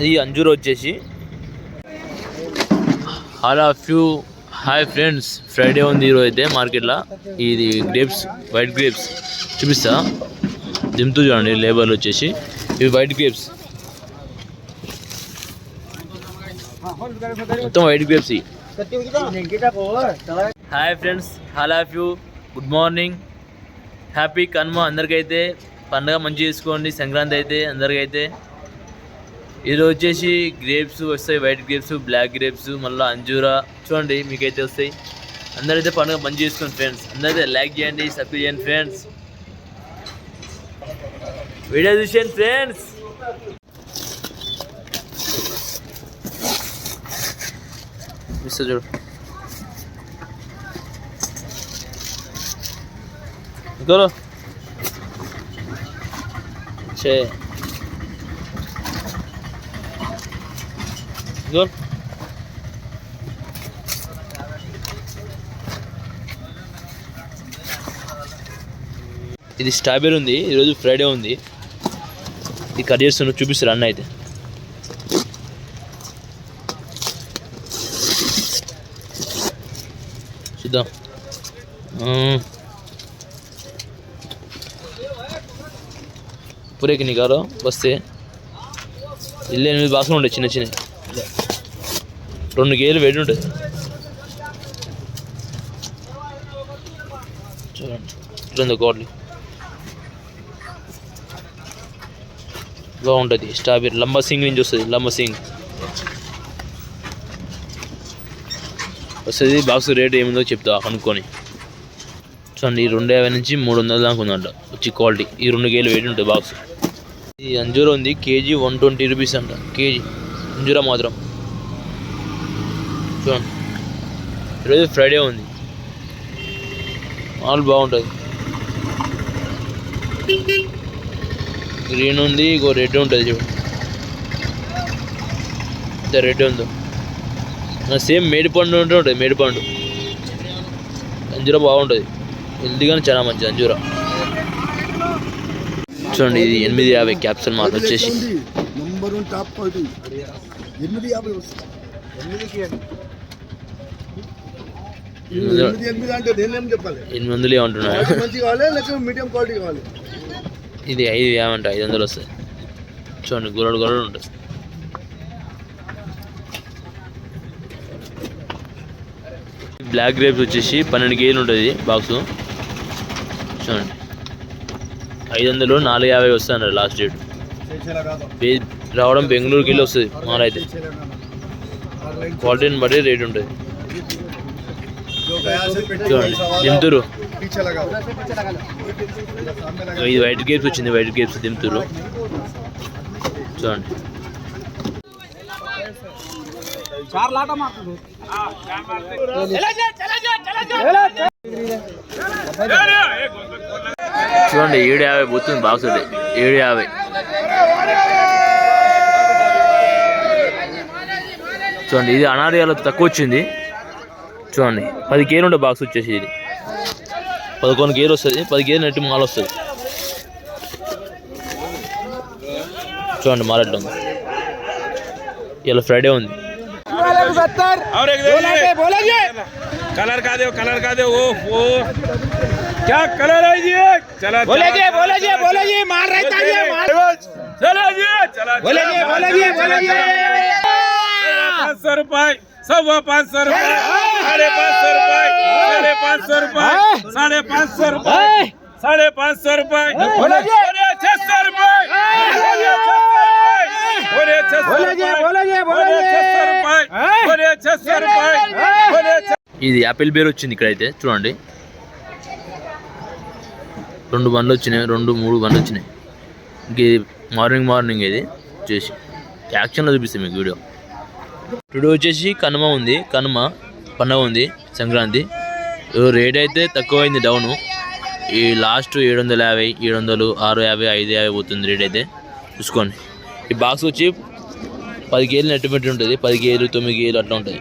ఈ అంజూర్ వచ్చేసి hi friends, Friday ఉంది ఈరోజు అయితే మార్కెట్లో. ఇది గ్రేప్స్, వైట్ గ్రేప్స్ చూపిస్తా, దింపుతూ చూడండి. లేబర్లు వచ్చేసి ఇవి వైట్ గ్రేప్స్, మొత్తం white grapes. Hi friends, good morning, happy Kanuma అందరికైతే. పండుగ మంచిగా చేసుకోండి. సంక్రాంతి అయితే అందరికైతే. ఈరోజు వచ్చేసి గ్రేప్స్ వస్తాయి, వైట్ గ్రేప్స్, బ్లాక్ గ్రేప్స్, మళ్ళీ అంజూరా చూడండి మీకైతే వస్తాయి. అందరైతే పండుగ మంచిగా చేసుకోండి ఫ్రెండ్స్. అందరైతే లైక్ చేయండి, సబ్స్క్రైబ్ చేయండి ఫ్రెండ్స్, వీడియో చూసేయండి ఫ్రెండ్స్. చూడు ఇంకోలో ఇది స్ట్రాబెర్రీ ఉంది. ఈరోజు ఫ్రైడే ఉంది. ఇది కట్ చేస్తున్నా, చూపిస్తారు అన్న అయితే. చూద్దాం. పూరేకి నికాలో వస్తే ఇల్లు 8 బాక్సులు ఉంటాయి, చిన్న చిన్న 2 కేజీలు వెయిట్ ఉంటుంది. చూడండి కోట్లీ బాగుంటుంది. స్ట్రాబెర్రీ లంబా సింగ్ నుంచి వస్తుంది, లంబా సింగ్ వస్తుంది. బాక్స్ రేట్ ఏముందో చెప్తా కనుక్కొని. చూడండి, 250 నుంచి 300 దాకా ఉందంట వచ్చి క్వాలిటీ. ఈ 2 కేజీలు వెయిట్ ఉంటుంది బాక్స్. ఈ అంజూరా ఉంది, కేజీ 120 రూపీస్ అంట కేజీ అంజూరా మాత్రం. చూడండి, ఈరోజు ఫ్రైడే ఉంది, మాల్ బాగుంటుంది. గ్రీన్ ఉంది, ఇంకో రెడ్ ఉంటుంది. చూడు ఇంత రెడ్ ఉందో, సేమ్ మేడిపండు ఉంటుంది. మేడిపండు అంజూరా బాగుంటుంది, హెల్తీగానే చాలా మంచిది అంజూరా. చూడండి, ఇది 850 క్యాప్సూల్ మాత్రం వచ్చేసి. 800 ఏమంటున్నాడు. ఇది 550 అంట, 500 వస్తుంది. చూడండి, గొర్రెలు ఉంటుంది. బ్లాక్ గ్రేప్స్ వచ్చేసి 12 కేజీలు ఉంటుంది బాక్సు. చూడండి, 500 450 వస్తుంది లాస్ట్ డేట్. రావడం బెంగళూరుకి వెళ్ళి వస్తుంది మాలైతే. క్వాలిటీని బట్టి రేట్ ఉంటుంది. చూడండి, దింతురు ఇది వైట్ గ్రేప్స్ వచ్చింది, వైట్ గ్రేప్స్ దింతురు. చూడండి, చూడండి 750 పోతుంది బాక్స్. 750. చూడండి, ఇది అనారియాలో తక్కువ వచ్చింది. చూడండి, 10 కేజీలు ఉండే బాక్స్ వచ్చేసి. ఇది 11 కేజీలు వస్తుంది, 10 కేజీలు నెట్టి మాల్ వస్తుంది. చూడండి మాల్ ఎట్లా ఉంది. ఇలా ఫ్రైడే ఉంది. कलर का दे ओ क्या कलर है ये? चला बोले जी मार रहता है मार। चला जी बोले जी 500 रुपए, 500 रुपए, 550 रुपए, 550 रुपए, 550 रुपए, 550 रुपए, 600 रुपए, 600 रुपए. ఇది యాపిల్ బేర్ వచ్చింది ఇక్కడైతే. చూడండి, 2 బండ్లు వచ్చినాయి, 2-3 బండ్లు వచ్చినాయి. ఇంక ఇది మార్నింగ్ ఇది చేసి యాక్షన్లో చూపిస్తాను మీకు వీడియో. టుడే వచ్చేసి కనుమ ఉంది, కనుమ పండుగ ఉంది, సంక్రాంతి. రేట్ అయితే తక్కువైంది, డౌను. ఈ లాస్ట్ 750, 700, 650, 550 పోతుంది రేట్ అయితే. చూసుకోండి, ఈ బాక్స్ వచ్చి 10 కేజీలు నెట్ పెట్టి ఉంటుంది. 10 కేజీలు 9 కేజీలు అట్లా ఉంటుంది.